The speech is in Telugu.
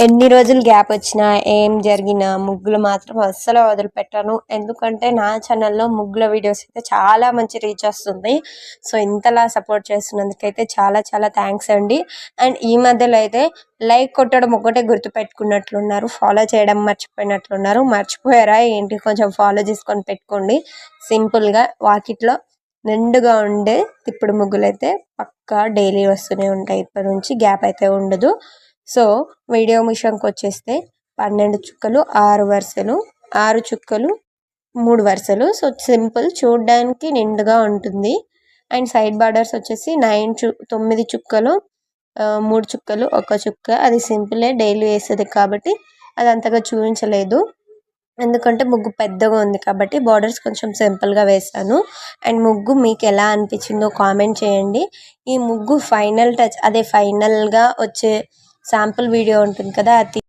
ఎన్ని రోజులు గ్యాప్ వచ్చినా ఏం జరిగినా ముగ్గులు మాత్రం అస్సలు వదిలిపెట్టాను. ఎందుకంటే నా ఛానల్లో ముగ్గుల వీడియోస్ అయితే చాలా మంచి రీచ్ వస్తుంది. సో ఇంతలా సపోర్ట్ చేస్తున్నందుకైతే చాలా చాలా థ్యాంక్స్ అండి. అండ్ ఈ మధ్యలో అయితే లైక్ కొట్టడం ఒకటే గుర్తుపెట్టుకున్నట్లున్నారు, ఫాలో చేయడం మర్చిపోయినట్లున్నారు. మర్చిపోయారా ఏంటి? కొంచెం ఫాలో చేసుకొని పెట్టుకోండి. సింపుల్గా వాకిట్లో నిండుగా ఉండే తిప్పుడు ముగ్గులు అయితే పక్కా డైలీ వస్తూనే ఉంటాయి. ఇప్పటి నుంచి గ్యాప్ అయితే ఉండదు. సో వీడియో విషయానికి వచ్చేస్తే 12 చుక్కలు 6 వరుసలు, 6 చుక్కలు 3 వరుసలు. సో సింపుల్, చూడడానికి నిండుగా ఉంటుంది. అండ్ సైడ్ బార్డర్స్ వచ్చేసి 9 చుక్కలు, 3 చుక్కలు, 1 చుక్క. అది సింపులే, డైలీ వేసేది కాబట్టి అది అంతగా చూపించలేదు. ఎందుకంటే ముగ్గు పెద్దగా ఉంది కాబట్టి బార్డర్స్ కొంచెం సింపుల్గా వేసాను. అండ్ ముగ్గు మీకు ఎలా అనిపించిందో కామెంట్ చేయండి. ఈ ముగ్గు ఫైనల్ టచ్, అదే ఫైనల్గా వచ్చే శాంపుల్ వీడియో ఉంటుంది కదా, అది